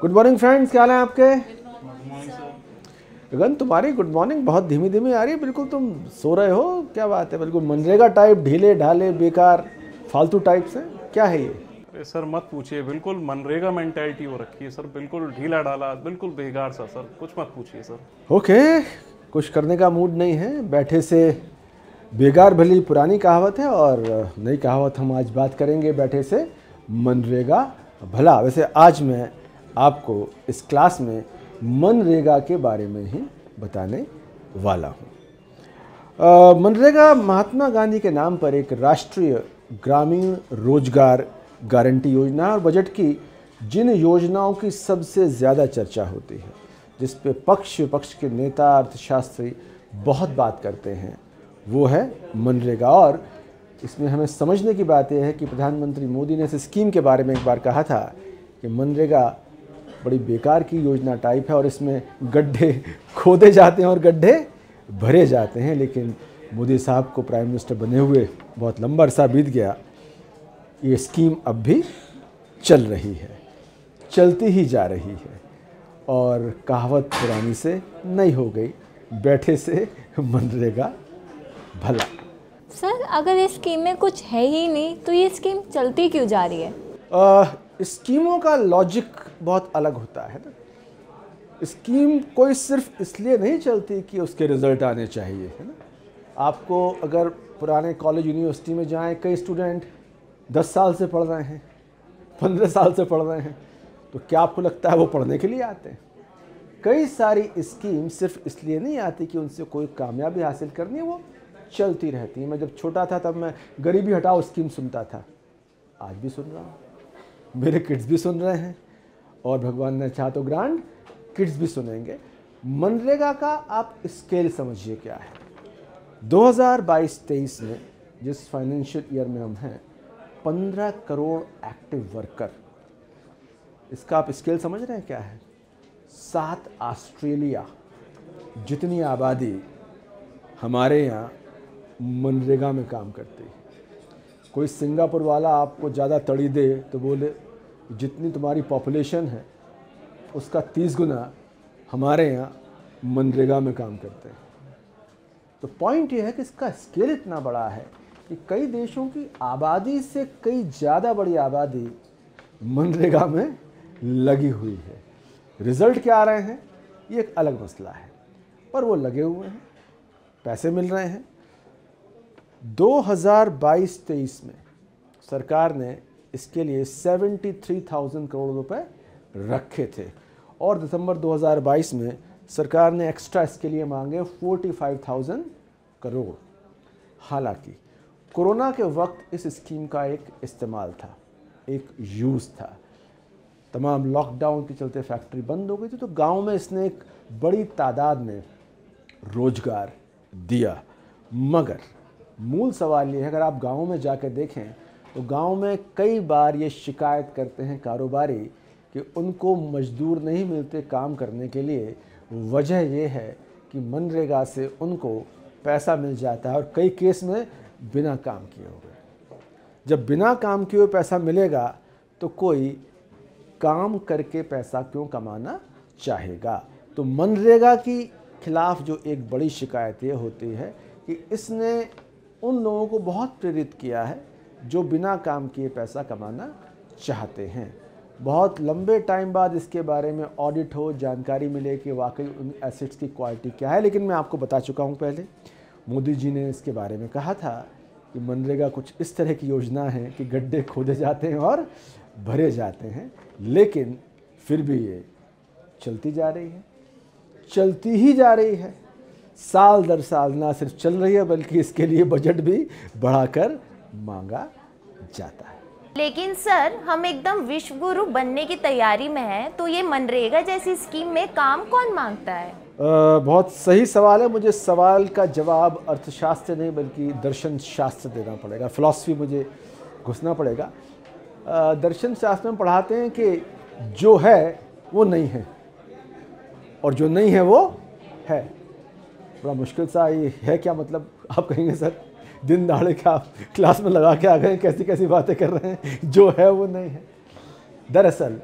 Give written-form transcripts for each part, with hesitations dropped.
Good morning friends, क्या हाल है आपके? गगन, तुम्हारी गुड मॉर्निंग बहुत धीमी धीमी आ रही है। बिल्कुल तुम सो रहे हो, क्या बात है? बिल्कुल मनरेगा टाइप, ढीले ढाले बेकार फालतू टाइप से, क्या है ये? अरे सर मत पूछिए, बिल्कुल मनरेगा मेंटेलिटी हो रखी है सर, बिल्कुल ढीला ढाला, बिल्कुल बेकार सा सर, कुछ मत पूछिए सर। ओके, कुछ करने का मूड नहीं है, बैठे से बेकार भली पुरानी कहावत है और नई कहावत हम आज बात करेंगे, बैठे से मनरेगा भला। वैसे आज मैं आपको इस क्लास में मनरेगा के बारे में ही बताने वाला हूँ। मनरेगा महात्मा गांधी के नाम पर एक राष्ट्रीय ग्रामीण रोजगार गारंटी योजना है और बजट की जिन योजनाओं की सबसे ज़्यादा चर्चा होती है, जिस पे पक्ष विपक्ष के नेता अर्थशास्त्री बहुत बात करते हैं, वो है मनरेगा। और इसमें हमें समझने की बात यह है कि प्रधानमंत्री मोदी ने इस स्कीम के बारे में एक बार कहा था कि मनरेगा बड़ी बेकार की योजना टाइप है और इसमें गड्ढे खोदे जाते हैं और गड्ढे भरे जाते हैं। लेकिन मोदी साहब को प्राइम मिनिस्टर बने हुए बहुत लंबा अरसा बीत गया, ये स्कीम अब भी चल रही है, चलती ही जा रही है और कहावत पुरानी से नई हो गई, बैठे से मनरेगा भला। सर, अगर इस स्कीम में कुछ है ही नहीं तो ये स्कीम चलती क्यों जा रही है? स्कीमों का लॉजिक बहुत अलग होता है ना। स्कीम कोई सिर्फ इसलिए नहीं चलती कि उसके रिजल्ट आने चाहिए, है ना। आपको अगर पुराने कॉलेज यूनिवर्सिटी में जाएं, कई स्टूडेंट 10 साल से पढ़ रहे हैं, 15 साल से पढ़ रहे हैं, तो क्या आपको लगता है वो पढ़ने के लिए आते हैं? कई सारी स्कीम सिर्फ इसलिए नहीं आती कि उनसे कोई कामयाबी हासिल करनी है, वो चलती रहती है। मैं जब छोटा था तब मैं गरीबी हटाओ स्कीम सुनता था, आज भी सुन रहा हूँ, मेरे किड्स भी सुन रहे हैं और भगवान ने चाहा तो ग्रांड किड्स भी सुनेंगे। मनरेगा का आप स्केल समझिए क्या है। 2022-23 में जिस फाइनेंशियल ईयर में हम हैं, 15 करोड़ एक्टिव वर्कर, इसका आप स्केल समझ रहे हैं क्या है? 7 ऑस्ट्रेलिया जितनी आबादी हमारे यहाँ मनरेगा में काम करती है। कोई सिंगापुर वाला आपको ज़्यादा तड़ी दे तो बोले जितनी तुम्हारी पॉपुलेशन है उसका 30 गुना हमारे यहाँ मनरेगा में काम करते हैं। तो पॉइंट ये है कि इसका स्केल इतना बड़ा है कि कई देशों की आबादी से कई ज़्यादा बड़ी आबादी मनरेगा में लगी हुई है। रिज़ल्ट क्या आ रहे हैं ये एक अलग मसला है, पर वो लगे हुए हैं, पैसे मिल रहे हैं। 2022-23 में सरकार ने इसके लिए 73,000 करोड़ रुपए रखे थे और दिसंबर 2022 में सरकार ने एक्स्ट्रा इसके लिए मांगे 45,000 करोड़। हालांकि कोरोना के वक्त इस स्कीम का एक इस्तेमाल था, एक यूज़ था। तमाम लॉकडाउन के चलते फैक्ट्री बंद हो गई थी, तो गांव में इसने एक बड़ी तादाद में रोजगार दिया। मगर मूल सवाल ये है, अगर आप गाँव में जाकर देखें तो गांव में कई बार ये शिकायत करते हैं कारोबारी कि उनको मजदूर नहीं मिलते काम करने के लिए। वजह ये है कि मनरेगा से उनको पैसा मिल जाता है और कई केस में बिना काम किए हुए। जब बिना काम किए हुए पैसा मिलेगा तो कोई काम करके पैसा क्यों कमाना चाहेगा। तो मनरेगा की खिलाफ जो एक बड़ी शिकायत ये होती है कि इसने उन लोगों को बहुत प्रेरित किया है जो बिना काम किए पैसा कमाना चाहते हैं। बहुत लंबे टाइम बाद इसके बारे में ऑडिट हो, जानकारी मिले कि वाकई उन एसेट्स की क्वालिटी क्या है। लेकिन मैं आपको बता चुका हूँ पहले, मोदी जी ने इसके बारे में कहा था कि मनरेगा कुछ इस तरह की योजना है कि गड्ढे खोदे जाते हैं और भरे जाते हैं, लेकिन फिर भी ये चलती जा रही है, चलती ही जा रही है। साल दर साल ना सिर्फ चल रही है बल्कि इसके लिए बजट भी बढ़ाकर मांगा जाता है। लेकिन सर, हम एकदम विश्व गुरु बनने की तैयारी में हैं, तो ये मनरेगा जैसी स्कीम में काम कौन मांगता है? बहुत सही सवाल है। मुझे सवाल का जवाब अर्थशास्त्र नहीं बल्कि दर्शन शास्त्र देना पड़ेगा, फिलॉसफी मुझे घुसना पड़ेगा। दर्शन शास्त्र में पढ़ाते हैं कि जो है वो नहीं है और जो नहीं है वो है। बड़ा मुश्किल सा ये है, क्या मतलब? आप कहेंगे सर दिन दहाड़े क्या आप क्लास में लगा के आ गए, कैसी कैसी बातें कर रहे हैं, जो है वो नहीं है। दरअसल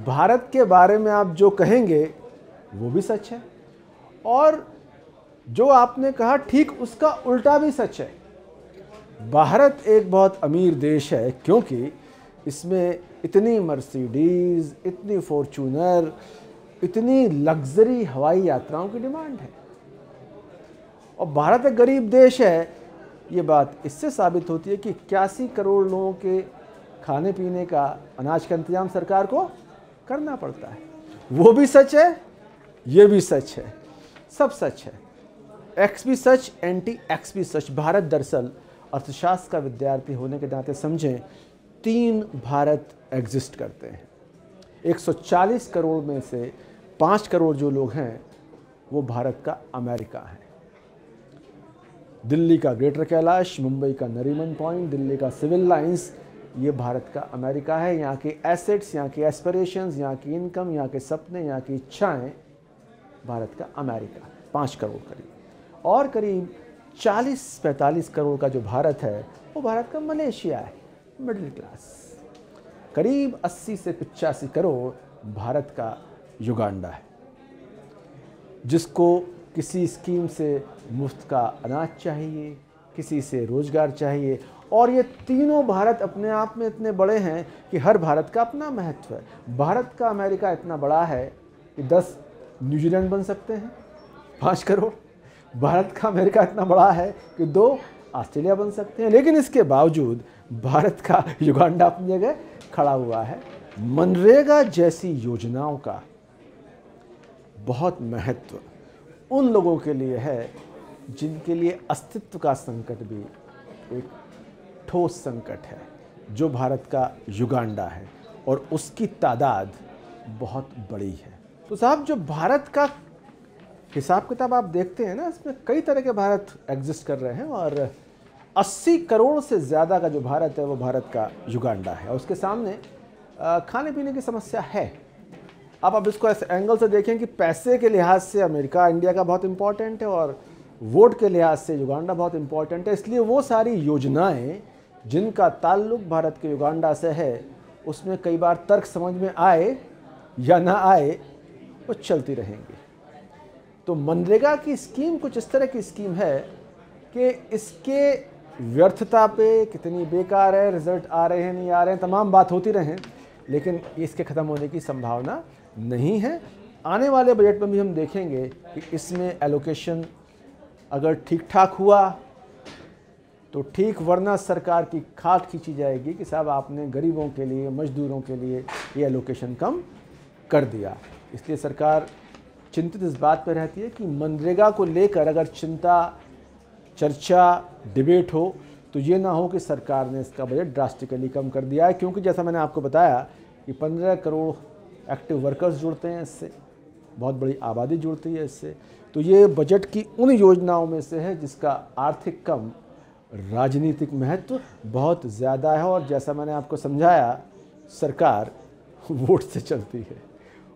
भारत के बारे में आप जो कहेंगे वो भी सच है, और जो आपने कहा ठीक उसका उल्टा भी सच है। भारत एक बहुत अमीर देश है क्योंकि इसमें इतनी मर्सिडीज़, इतनी फॉर्च्यूनर, इतनी लग्जरी हवाई यात्राओं की डिमांड है। और भारत एक गरीब देश है, ये बात इससे साबित होती है कि 81 करोड़ लोगों के खाने पीने का, अनाज का इंतजाम सरकार को करना पड़ता है। वो भी सच है, ये भी सच है, सब सच है। एक्स भी सच, एंटी एक्स भी सच। भारत दरअसल अर्थशास्त्र का विद्यार्थी होने के नाते समझें 3 भारत एग्जिस्ट करते हैं। 140 करोड़ में से 5 करोड़ जो लोग हैं वो भारत का अमेरिका है। दिल्ली का ग्रेटर कैलाश, मुंबई का नरीमन पॉइंट, दिल्ली का सिविल लाइंस, ये भारत का अमेरिका है। यहाँ के एसेट्स, यहाँ के एस्पिरेशंस, यहाँ की इनकम, यहाँ के सपने, यहाँ की इच्छाएं, भारत का अमेरिका 5 करोड़ करीब। और करीब 40-45 करोड़ का जो भारत है वो भारत का मलेशिया है, मिडिल क्लास। करीब 80 से 85 करोड़ भारत का युगांडा है, जिसको किसी स्कीम से मुफ्त का अनाज चाहिए, किसी से रोजगार चाहिए। और ये तीनों भारत अपने आप में इतने बड़े हैं कि हर भारत का अपना महत्व है। भारत का अमेरिका इतना बड़ा है कि 10 न्यूजीलैंड बन सकते हैं, 5 करोड़। भारत का अमेरिका इतना बड़ा है कि 2 ऑस्ट्रेलिया बन सकते हैं। लेकिन इसके बावजूद भारत का युगांडा अपनी जगह खड़ा हुआ है। मनरेगा जैसी योजनाओं का बहुत महत्व उन लोगों के लिए है जिनके लिए अस्तित्व का संकट भी एक ठोस संकट है, जो भारत का युगांडा है, और उसकी तादाद बहुत बड़ी है। तो साहब, जो भारत का हिसाब किताब आप देखते हैं ना, इसमें कई तरह के भारत एग्जिस्ट कर रहे हैं, और 80 करोड़ से ज़्यादा का जो भारत है वो भारत का युगांडा है। और उसके सामने खाने पीने की समस्या है। अब इसको ऐसे एंगल से देखें कि पैसे के लिहाज से अमेरिका इंडिया का बहुत इंपॉर्टेंट है, और वोट के लिहाज से युगांडा बहुत इंपॉर्टेंट है। इसलिए वो सारी योजनाएं जिनका ताल्लुक भारत के युगांडा से है, उसमें कई बार तर्क समझ में आए या ना आए, वो चलती रहेंगी। तो मनरेगा की स्कीम कुछ इस तरह की स्कीम है कि इसके व्यर्थता पे, कितनी बेकार है, रिजल्ट आ रहे हैं नहीं आ रहे हैं, तमाम बात होती रहें, लेकिन इसके ख़त्म होने की संभावना नहीं है। आने वाले बजट में भी हम देखेंगे कि इसमें एलोकेशन अगर ठीक ठाक हुआ तो ठीक, वरना सरकार की खाक खींची जाएगी कि साहब आपने गरीबों के लिए, मजदूरों के लिए ये एलोकेशन कम कर दिया। इसलिए सरकार चिंतित इस बात पर रहती है कि मनरेगा को लेकर अगर चिंता, चर्चा, डिबेट हो तो ये ना हो कि सरकार ने इसका बजट ड्रास्टिकली कम कर दिया है। क्योंकि जैसा मैंने आपको बताया कि 15 करोड़ एक्टिव वर्कर्स जुड़ते हैं इससे, बहुत बड़ी आबादी जुड़ती है इससे। तो ये बजट की उन योजनाओं में से है जिसका आर्थिक कम राजनीतिक महत्व बहुत ज़्यादा है। और जैसा मैंने आपको समझाया, सरकार वोट से चलती है,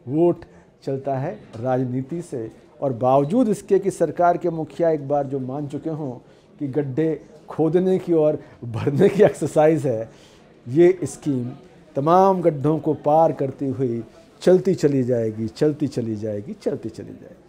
वोट चलता है राजनीति से। और बावजूद इसके कि सरकार के मुखिया एक बार जो मान चुके हों कि गड्ढे खोदने की और भरने की एक्सरसाइज है, ये स्कीम तमाम गड्ढों को पार करती हुई चलती चली जाएगी, चलती चली जाएगी, चलती चली जाएगी।